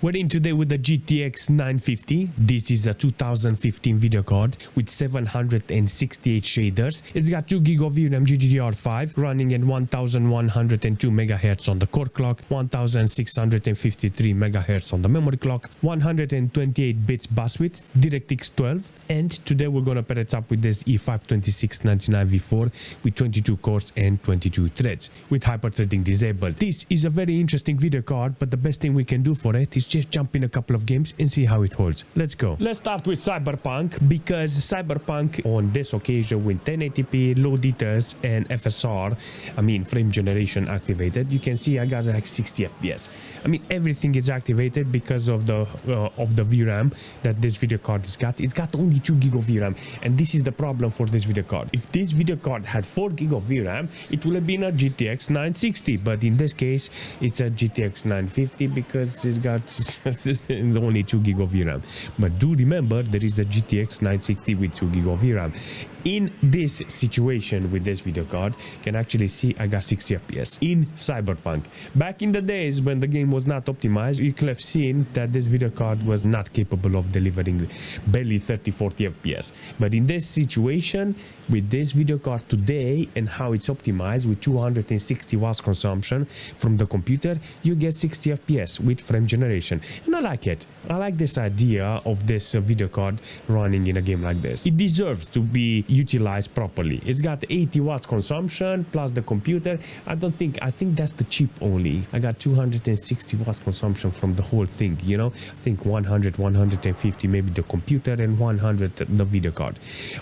We're in today with the GTX 950. This is a 2015 video card with 768 shaders. It's got 2 GB of VRAM GDDR5 running at 1102 MHz on the core clock, 1653 MHz on the memory clock, 128 bits bus width, DirectX 12, and today we're gonna pair it up with this E5 2699 V4 with 22 cores and 22 threads with hyper-threading disabled. This is a very interesting video card, but the best thing we can do for it is just jump in a couple of games and see how it holds. Let's go. Let's start with Cyberpunk, because Cyberpunk on this occasion with 1080p, low details and FSR, I mean frame generation activated, you can see I got like 60 FPS. I mean everything is activated because of the VRAM that this video card has got. It's got only 2 GB of VRAM, and this is the problem for this video card. If this video card had 4 GB of VRAM, it would have been a GTX 960, but in this case it's a GTX 950 because it's got only 2 GB of VRAM. But do remember, there is a GTX 960 with 2 GB of VRAM. In this situation with this video card, you can actually see I got 60 FPS in Cyberpunk. Back in the days when the game was not optimized, you could have seen that this video card was not capable of delivering barely 30-40 FPS. But in this situation with this video card today and how it's optimized with 260 watts consumption from the computer, you get 60 FPS with frame generation, and I like it. I like this idea of this video card running in a game like this. It deserves to be utilized properly. It's got 80 watts consumption plus the computer. I think that's the chip only. I got 260 watts consumption from the whole thing, you know. I think 100, 150 maybe the computer and 100 the video card.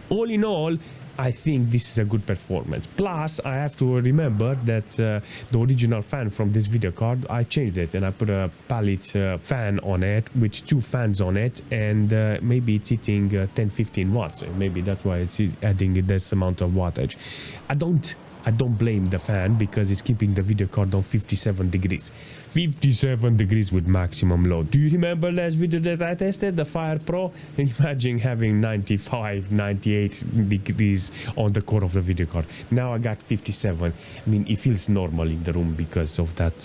All in all, I think this is a good performance. Plus, I have to remember that the original fan from this video card, I changed it and I put a pallet fan on it with 2 fans on it, and maybe it's hitting 10-15 watts. Maybe that's why it's adding this amount of wattage. I don't blame the fan because it's keeping the video card on 57 degrees. 57 degrees with maximum load. Do you remember last video that I tested, the Fire Pro? Imagine having 95, 98 degrees on the core of the video card. Now I got 57. I mean, it feels normal in the room because of that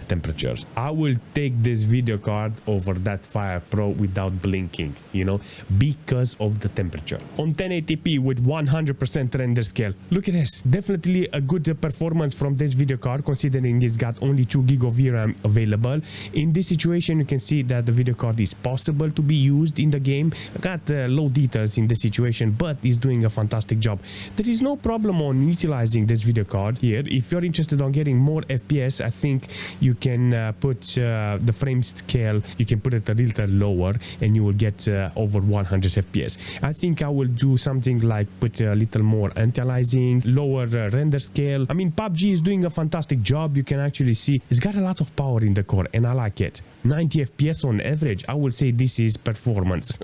temperatures. I will take this video card over that Fire Pro without blinking, you know, because of the temperature. On 1080p with 100% render scale. Look at this. Definitely a good performance from this video card, considering it's got only 2 GB of VRAM available. In this situation, you can see that the video card is possible to be used in the game. Got low details in this situation, but is doing a fantastic job. There is no problem on utilizing this video card here. If you're interested on getting more FPS, I think you can put the frame scale, you can put it a little lower and you will get over 100 FPS. I think I will do something like put a little more anti-aliasing, lower render scale. I mean, PUBG is doing a fantastic job. You can actually see it's got a lot of power in the core and I like it. 90 FPS on average. I will say this is performance.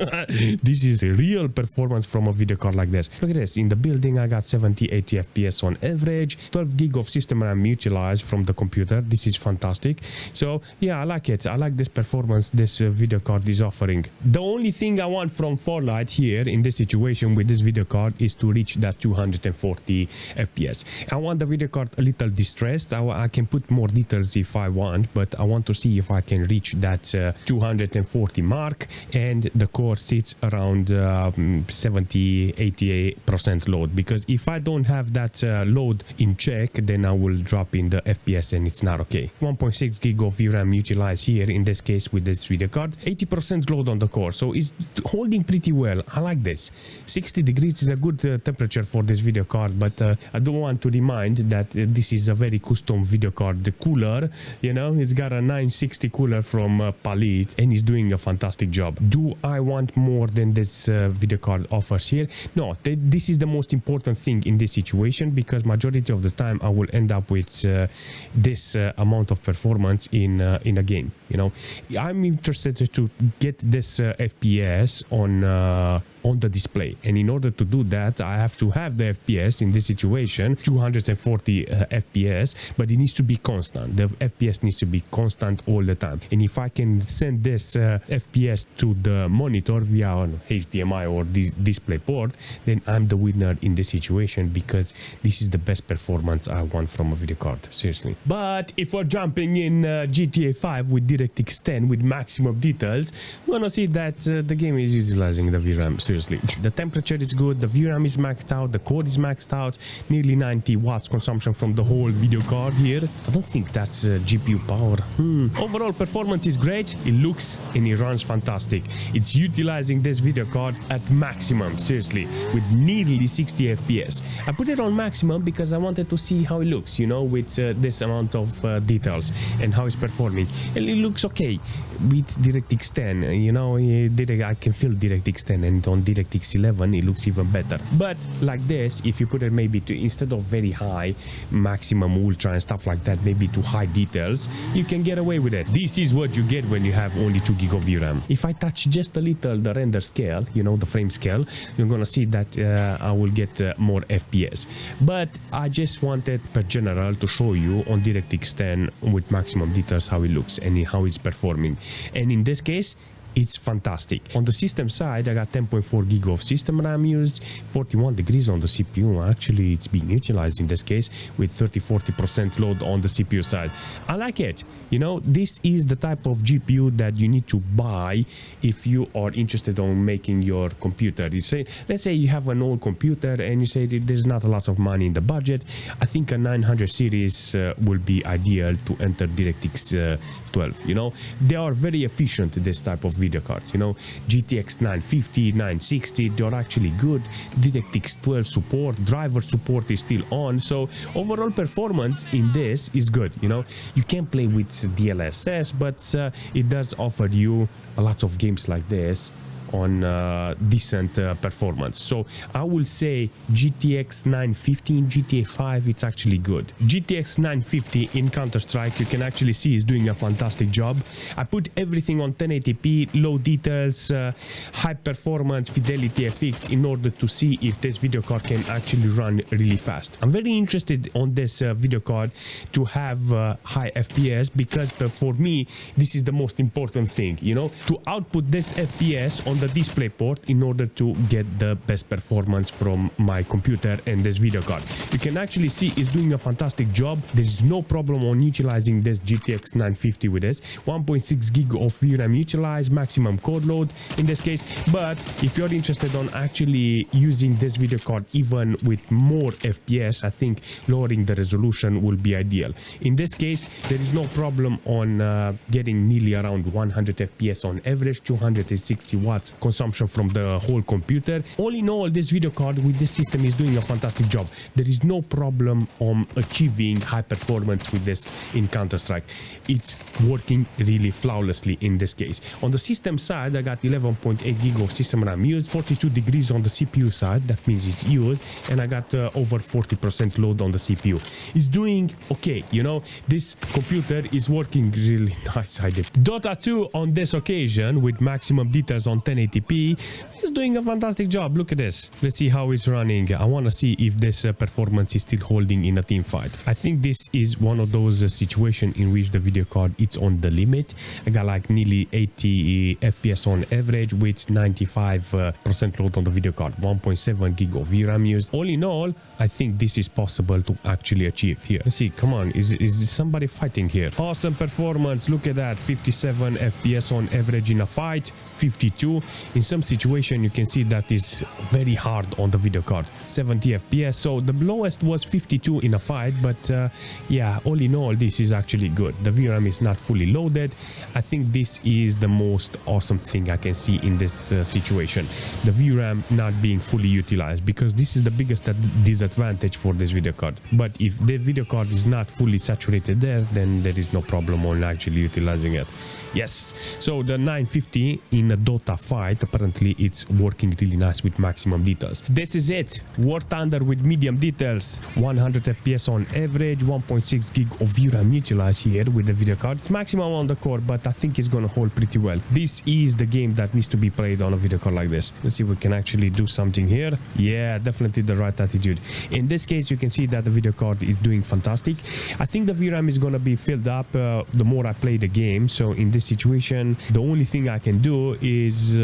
This is a real performance from a video card like this. Look at this. In the building, I got 70-80 FPS on average. 12 GB of system RAM utilized from the computer. This is fantastic. So yeah, I like it. I like this performance this video card is offering. The only thing I want from Farlight here in this situation with this video card is to reach that 240 FPS. I want the video card a little distressed. I can put more details if I want, but I want to see if I can reach that 240 mark, and the core sits around 70-80% load, because if I don't have that load in check, then I will drop in the FPS and it's not okay. 1.6 GB of VRAM utilized here in this case with this video card. 80% load on the core, so it's holding pretty well. I like this. 60 degrees is a good temperature for this video card, but I don't want to remind that this is a very custom video card. The cooler, you know, it's got a 960 cooler from Farlight and is doing a fantastic job. Do I want more than this video card offers here? No, this is the most important thing in this situation, because majority of the time I will end up with this amount of performance in a game. You know, I'm interested to get this FPS on on the display, and in order to do that I have to have the FPS in this situation 240 FPS, but it needs to be constant. The FPS needs to be constant all the time, and if I can send this FPS to the monitor via an HDMI or this display port, then I'm the winner in this situation, because this is the best performance I want from a video card, seriously. But if we're jumping in GTA 5 with DirectX 10 with maximum details, we're gonna see that the game is utilizing the VRAM, seriously. The temperature is good, the VRAM is maxed out, the core is maxed out, nearly 90 watts consumption from the whole video card here. I don't think that's GPU power. Overall performance is great, it looks and it runs fantastic. It's utilizing this video card at maximum, seriously, with nearly 60 FPS. I put it on maximum because I wanted to see how it looks, you know, with this amount of details and how it's performing. And it looks okay with DirectX 10, you know, I can feel DirectX 10, and on DirectX 11 it looks even better. But like this, if you put it maybe to, instead of very high, maximum, ultra and stuff like that, maybe to high details, you can get away with it. This is what you get when you have only 2 GB of VRAM. If I touch just a little the render scale, you know, the frame scale, you're gonna see that I will get more FPS. But I just wanted per general to show you on DirectX 10 with maximum details how it looks and how it's performing. And in this case, it's fantastic. On the system side, I got 10.4 GB of system RAM used, 41 degrees on the CPU. Actually, it's being utilized in this case with 30-40% load on the CPU side. I like it. You know, this is the type of GPU that you need to buy if you are interested on making your computer. Let's say you have an old computer and you say that there's not a lot of money in the budget. I think a 900 series will be ideal to enter DirectX 12. You know, they are very efficient, this type of video cards. You know, GTX 950, 960, they're actually good. DirectX 12 support, driver support is still on, so overall performance in this is good. You know, you can play with DLSS, but it does offer you a lot of games like this on decent performance. So I will say GTX 950 in GTA 5, it's actually good. GTX 950 in Counter-Strike, you can actually see is doing a fantastic job. I put everything on 1080p, low details, high performance, fidelity FX in order to see if this video card can actually run really fast. I'm very interested on this video card to have high FPS, because for me this is the most important thing, you know, to output this FPS on the display port in order to get the best performance from my computer and this video card. You can actually see it's doing a fantastic job. There's no problem on utilizing this GTX 950 with this 1.6 GB of VRAM utilized, maximum core load in this case. But if you're interested on actually using this video card even with more FPS, I think lowering the resolution will be ideal. In this case, there is no problem on getting nearly around 100 FPS on average, 260 watts consumption from the whole computer. All in all, this video card with this system is doing a fantastic job. There is no problem on achieving high performance with this in Counter-Strike. It's working really flawlessly in this case. On the system side, I got 11.8 GB of system RAM used, 42 degrees on the CPU side, that means it's used, and I got over 40% load on the CPU. It's doing okay, you know, this computer is working really nice. I did Dota 2 on this occasion with maximum details on 1080p. It's doing a fantastic job. Look at this. Let's see how it's running. I want to see if this performance is still holding in a team fight. I think this is one of those situations in which the video card is on the limit. I got like nearly 80 FPS on average with 95% load on the video card, 1.7 GB of VRAM used. All in all, I think this is possible to actually achieve here. Let's see, come on, is somebody fighting here? Awesome performance. Look at that, 57 FPS on average in a fight, 52 in some situation. You can see that is very hard on the video card, 70 FPS. So the lowest was 52 in a fight, but yeah, all in all, this is actually good. The VRAM is not fully loaded. I think this is the most awesome thing I can see in this situation, the VRAM not being fully utilized, because this is the biggest disadvantage for this video card. But if the video card is not fully saturated there, then there is no problem on actually utilizing it. Yes, so the 950 in Dota right, apparently it's working really nice with maximum details. This is it. War Thunder with medium details. 100 FPS on average, 1.6 gig of VRAM utilized here with the video card. It's maximum on the core, but I think it's gonna hold pretty well. This is the game that needs to be played on a video card like this. Let's see if we can actually do something here. Yeah, definitely the right attitude. In this case, you can see that the video card is doing fantastic. I think the VRAM is gonna be filled up the more I play the game. So in this situation, the only thing I can do is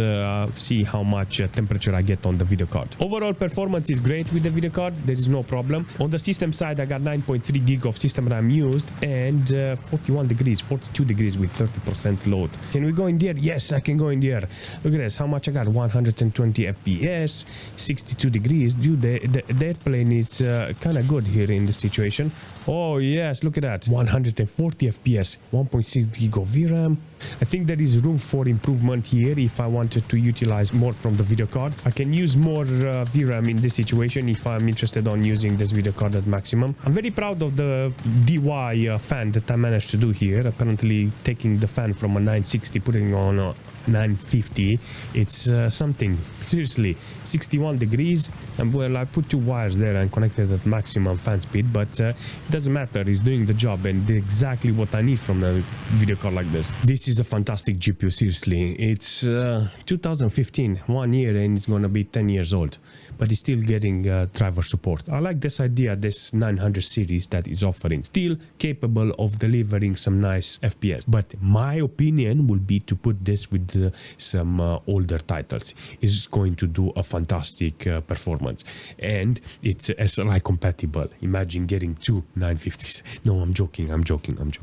see how much temperature I get on the video card. Overall performance is great with the video card. There is no problem. On the system side, I got 9.3 gig of system RAM used and 41 degrees, 42 degrees with 30% load. Can we go in there? Yes, I can go in there. Look at this. How much I got? 120 FPS, 62 degrees. Dude, the airplane is kind of good here in this situation. Oh yes, look at that. 140 FPS, 1.6 gig of VRAM. I think there is room for improvement here if I wanted to utilize more from the video card. I can use more VRAM in this situation if I'm interested on using this video card at maximum. I'm very proud of the DY fan that I managed to do here. Apparently taking the fan from a 960, putting on a 950. It's something. Seriously, 61 degrees. And well, I put two wires there and connected at maximum fan speed, but it doesn't matter. It's doing the job and exactly what I need from a video card like this. This is a fantastic GPU, seriously. It's 2015, 1 year, and it's gonna be 10 years old, but it's still getting driver support. I like this idea, this 900 series that is offering, still capable of delivering some nice FPS. But my opinion will be to put this with some older titles. It's going to do a fantastic performance, and it's SLI compatible. Imagine getting two 950s. No, I'm joking.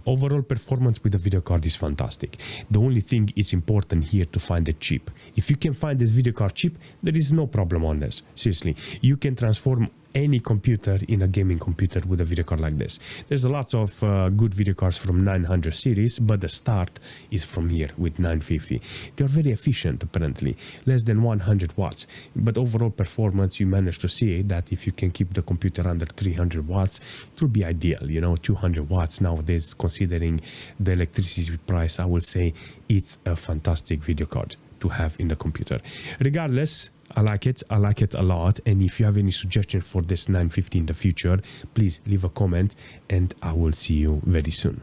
Overall performance with the video card is fantastic. The only thing is important here to find it cheap. If you can find this video card cheap, there is no problem on this. Seriously, you can transform any computer in a gaming computer with a video card like this. There's a lot of good video cards from 900 series, but the start is from here with 950. They're very efficient, apparently, less than 100 watts. But overall performance, you manage to see that if you can keep the computer under 300 watts, it will be ideal. You know, 200 watts nowadays, considering the electricity price, I will say it's a fantastic video card to have in the computer. Regardless, I like it a lot, and if you have any suggestion for this 950 in the future, please leave a comment and I will see you very soon.